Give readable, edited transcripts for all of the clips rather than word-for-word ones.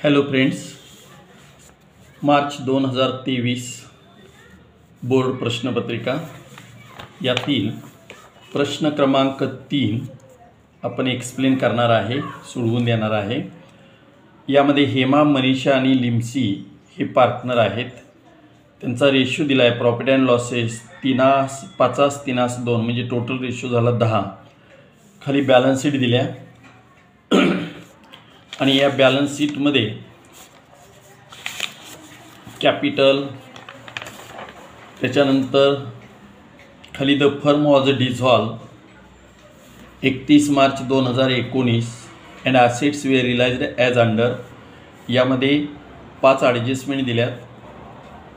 Hello friends, March 2023 board प्रश्नपत्रिका यातील प्रश्न क्रमांक 3 आपण एक्सप्लेन करणार आहे, सोडवून देणार आहे। यामध्ये हेमा, मनीषा आणि लिम्सी हे पार्टनर आहेत। त्यांचा रेशो दिला आहे प्रॉफिट अँड लॉसेस 5:3:2 म्हणजे टोटल रेशो झाला 10। खाली बॅलन्स शीट दिल्या आणि या बॅलन्स शीटमध्ये कॅपिटल, त्याच्यानंतर खाली द फर्म वॉज डिझॉल्व 31 मार्च 2019 and assets were realised as under. यामध्ये 5 ॲडजस्टमेंट दिल्यात।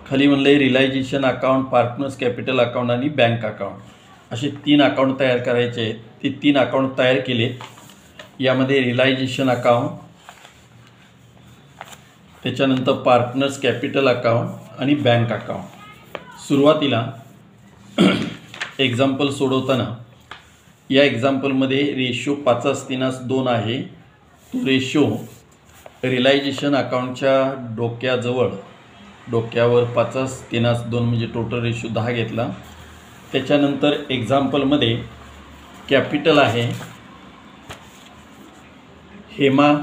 खाली म्हणले realisation account, partners capital account आणि बँक अकाउंट असे 3 अकाउंट तयार करायचे आहेत। ते 3 अकाउंट तयार केले। यामध्ये रिलायझेशन अकाउंट, त्याच्यानंतर पार्टनर्स कॅपिटल अकाउंट आणि बँक अकाउंट। सुरुवातीला एक्झाम्पल सोडवताना या एक्झाम्पलमध्ये रेशो 5:3:2 आहे। तो रेशो रिलायझेशन अकाउंटच्या डोक्यावर 5:3:2 म्हणजे टोटल रेशो 10 घेतला। त्याच्यानंतर एक्झाम्पलमध्ये कॅपिटल आहे हेमा,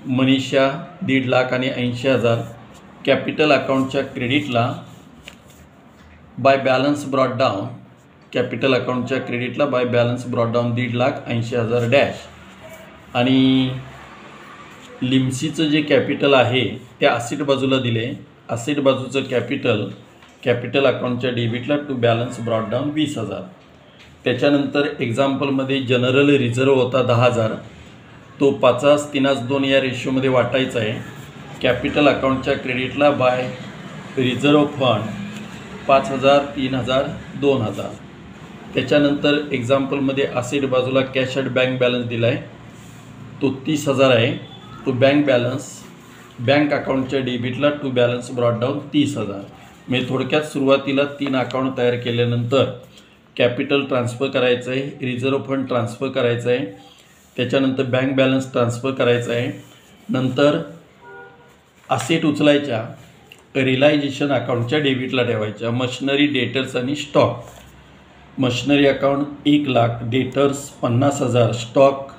मनीषा 1.5 लाख आणि 80,000। कॅपिटल अकाउंटच्या क्रेडिटला by balance brought down, capital अकाउंटच्या क्रेडिटला by balance brought down 1,80,000 dash. आणि लिम्सीचं जे कॅपिटल आहे ते असेट बाजूला दिले। असेट बाजूचं कॅपिटल अकाउंटच्या डेबिटला टू बॅलन्स ब्रॉट डाऊन 20,000। त्याच्यानंतर एक्झाम्पलमध्ये जनरल रिझर्व होता 10,000, तो 5:3:2 या रेशोमध्ये वाटायचा आहे। कॅपिटल अकाउंटच्या क्रेडिटला बाय रिझर्व फंड 5,000, 3,000, 2,000। त्याच्यानंतर एक्झाम्पलमध्ये असेट बाजूला कॅश ॲट बँक बॅलन्स दिला आहे, तो 30,000 आहे। तो बँक अकाउंटच्या डेबिटला टू बॅलन्स ब्रॉट डाऊन 30,000। म्हणजे थोडक्यात सुरुवातीला 3 अकाउंट तयार केल्यानंतर कॅपिटल ट्रान्सफर करायचं आहे, रिझर्व फंड ट्रान्सफर करायचं आहे, त्याच्यानंतर बँक बॅलन्स ट्रान्सफर करायचा आहे। नंतर असेट उचलायच्या, रिलायझेशन अकाउंटच्या डेबिटला ठेवायच्या। मशिनरी, डेटर्स आणि stock. Machinery account 1 lakh, debtors 50,000, stock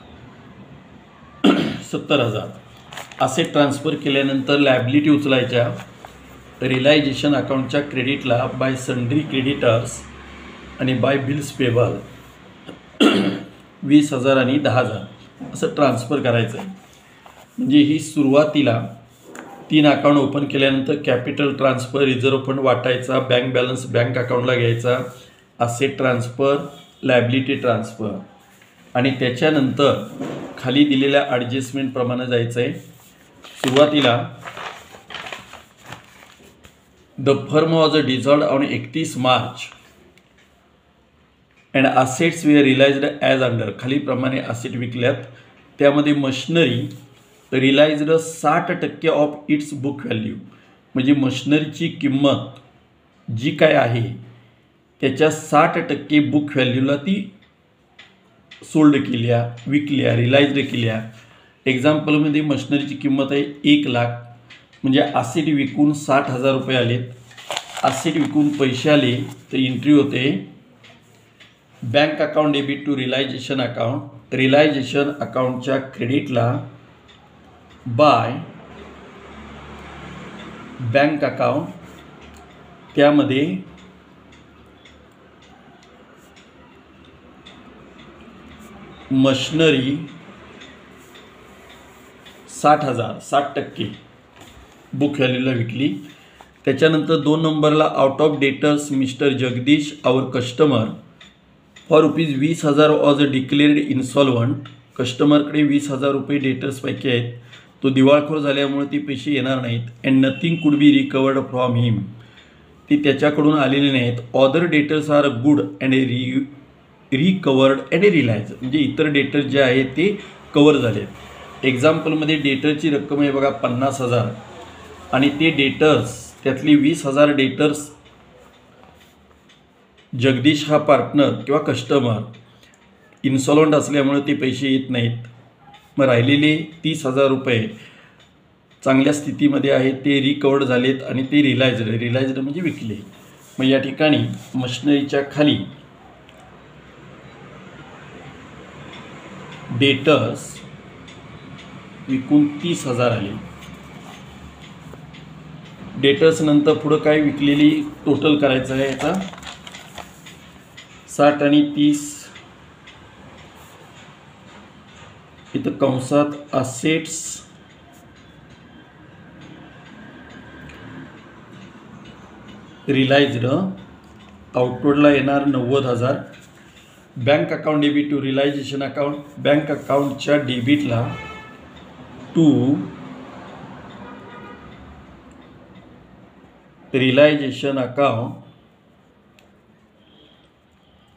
70,000। Asset transfer केल्यानंतर लॅबिलिटी उचलायच्या, रिलायझेशन अकाउंटच्या क्रेडिटला बाय सन्ड्री क्रेडिटर्स आणि बाय बिल्स पेबल 20,000 आणि 10,000 असं ट्रान्सफर करायचं आहे। म्हणजे ही सुरुवातीला 3 अकाउंट ओपन केल्यानंतर कॅपिटल ट्रान्सफर, रिझर्व फंड वाटायचा, बँक बॅलन्स बँक अकाउंटला घ्यायचा, असेट ट्रान्सफर, लॅबिलिटी ट्रान्सफर आणि त्याच्यानंतर खाली दिलेल्या ॲडजस्टमेंटप्रमाणे जायचं आहे। सुरुवातीला the firm was dissolved on 31 March and assets were realised as under. खालीप्रमाणे असेट विकल्यात। त्यामध्ये machinery realised 60% of its book value, म्हणजे मशिनरीची किंमत जी काय आहे त्याच्या 60% बुक व्हॅल्यूला ती सोल्ड केल्या, विकल्या, रिलाइज्ड केल्या। एक्झाम्पलमध्ये मशिनरीची किंमत आहे 1 लाख, म्हणजे असेट विकून 60,000 रुपये आलेत। असेट विकून पैसे आले तर एंट्री होते bank account debit to realisation account. Realisation अकाउंटच्या क्रेडिटला बाय बँक अकाउंट, त्यामध्ये मशिनरी 60,000 60% बुक व्हॅल्यूला विकली। त्याच्यानंतर 2 नंबरला out of debtors mister Jagdish our customer for ₹20,000 was declared insolvent. कस्टमरकडे 20,000 रुपये डेटर्सपैकी आहेत, तो दिवाळखोर झाल्यामुळे ते पैसे येणार नाहीत। And nothing could be recovered from हिम, ती त्याच्याकडून आलेले नाहीत। Other debtors are good and recovered and realise, म्हणजे इतर डेटर्स जे आहेत ते कवर झालेत। एक्झाम्पलमध्ये डेटरची रक्कम आहे बघा 50,000 आणि ते डेटर्स त्यातली 20,000 डेटर्स जगदीश हा पार्टनर किंवा कस्टमर इन्सॉल्वंट असल्यामुळे ते पैसे येत नाहीत। मग राहिलेले 30,000 रुपये चांगल्या स्थितीमध्ये आहे, ते रिकवर्ड झालेत आणि ते रिलायझड म्हणजे विकले. मग या ठिकाणी मशिनरीच्या खाली डेटर्स विकून 30,000 आले. डेटर्स नंतर पुढं काय विकलेली टोटल करायचं आहे याचा 60 आणि 30 इथं कंसात असेट्स रिलायझड आउटवर्डला येणार 90,000. Bank account debit to realisation account, bank अकाउंटच्या डेबिटला टू रिलायझेशन अकाउंट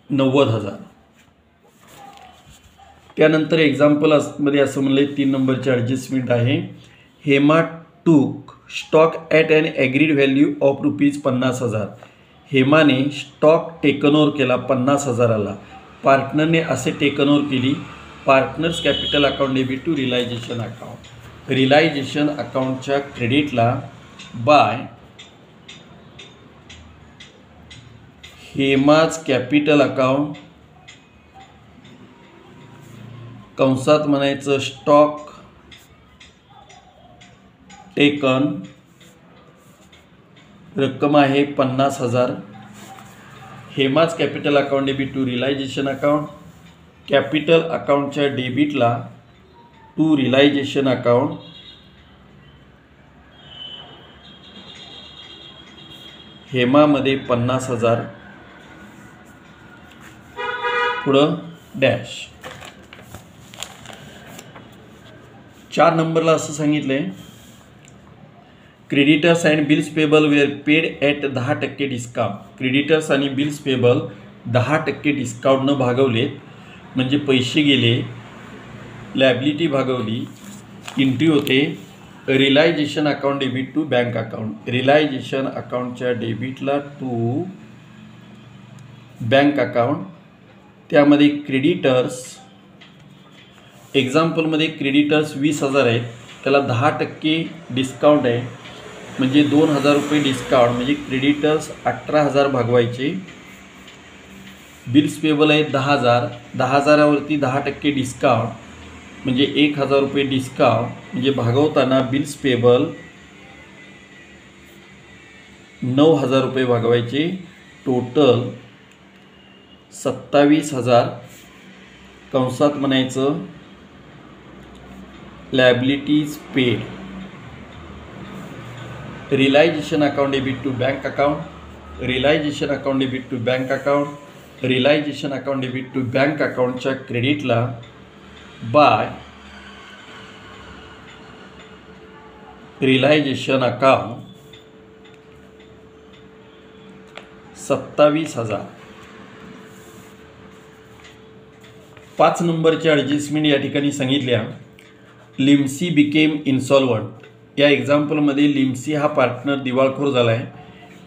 90,000. त्यानंतर एक्झाम्पल मध्ये असं म्हणले 3 नंबरचे ॲडजस्टमेंट आहे. Hema took stock at an agreed value of ₹50,000. हेमाने स्टॉक टेकन ओव्हर केला 50,000ला. पार्टनरने असे टेकन ओव्हर केली. Partners capital account debit to realisation account, realisation अकाउंटच्या क्रेडिटला बाय हेमाज कॅपिटल अकाउंट कंसात म्हणायचं स्टॉक टेकन, रक्कम आहे 50,000. Hema's capital account debit to realisation account, capital अकाउंटच्या डेबिटला टू रिलायझेशन अकाउंट हेमामध्ये 50,000 पुढं डॅश. 4 नंबरला असं सांगितलंय creditors and bills payable were paid at 10% discount. Creditors आणि बिल्स पेबल 10% डिस्काउंटनं भागवलेत, म्हणजे पैसे गेले, लॅबिलिटी भागवली. एंट्री होते realisation account debit to bank account, realisation अकाउंटच्या डेबिटला टू बँक अकाउंट. त्यामध्ये क्रेडिटर्स एक्झाम्पलमध्ये क्रेडिटर्स 20,000 आहेत, त्याला 10% डिस्काउंट आहे, म्हणजे 2,000 रुपये डिस्काउंट, म्हणजे क्रेडिटर्स 18,000 भागवायचे. बिल्स पेबल आहे 10,000, 10,000वरती 10% डिस्काउंट म्हणजे 1,000 रुपये डिस्काउंट, म्हणजे भागवताना बिल्स पेबल 9,000 रुपये भागवायचे. टोटल 27,000 कंसात म्हणायचं liabilities paid. Realisation account debit to bank account, realisation account debit to bank account, realisation account debit to bank अकाउंटच्या क्रेडिटला बाय रिलायझेशन अकाउंट 27,000. 5 नंबरच्या ॲडजस्टमेंट या ठिकाणी सांगितल्या. Limsi became insolvent. या एक्झाम्पलमध्ये लिम्सी हा पार्टनर दिवाळखोर झाला आहे.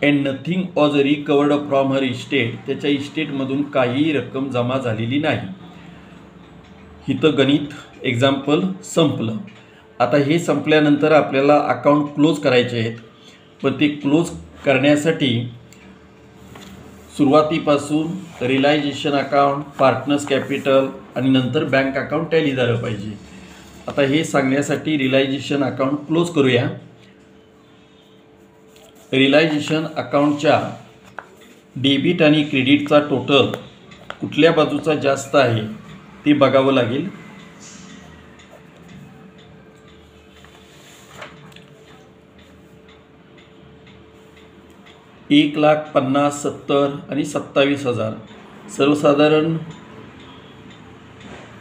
And nothing was recovered from her estate. त्याच्या इस्टेटमधून काहीही रक्कम जमा झालेली नाही. इथं गणित एक्झाम्पल संपलं. आता हे संपल्यानंतर आपल्याला अकाउंट क्लोज करायचे आहेत, पण ते क्लोज करण्यासाठी सुरुवातीपासून रिलायझेशन अकाउंट, पार्टनर्स कॅपिटल आणि नंतर बँक अकाउंट टॅली झालं पाहिजे. आता हे सांगण्यासाठी रिलायझेशन अकाउंट क्लोज करूया. रिलायझेशन अकाउंटच्या डेबिट आणि क्रेडिटचा टोटल कुठल्या बाजूचा जास्त आहे ते बघावं लागेल. $1,50,000, 70 आणि 27,000. सर्वसाधारण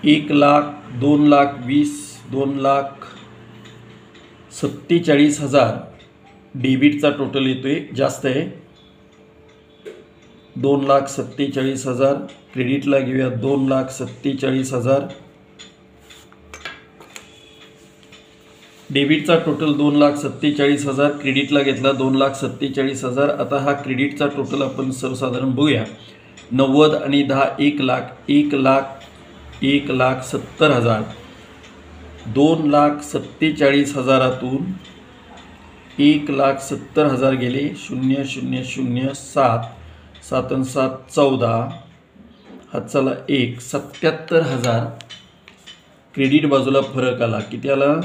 1,00,000, 2,20,000, 2,47,000 डेबिटचा टोटल येतोय, जास्त आहे. 2,47,000 क्रेडिटला घेऊया 2,47,000. डेबिटचा टोटल 2,47,000, क्रेडिटला घेतला 2,47,000. आता हा क्रेडिटचा टोटल आपण सर्वसाधारण बघूया. 90 आणि 10 1,00,000, 1,70,000 2,47,000 1,70,000 गेले 0,0,0,7 7 आणि 7 14 हातचाला 1 77,000 क्रेडिट बाजूला फरक आला. किती आला?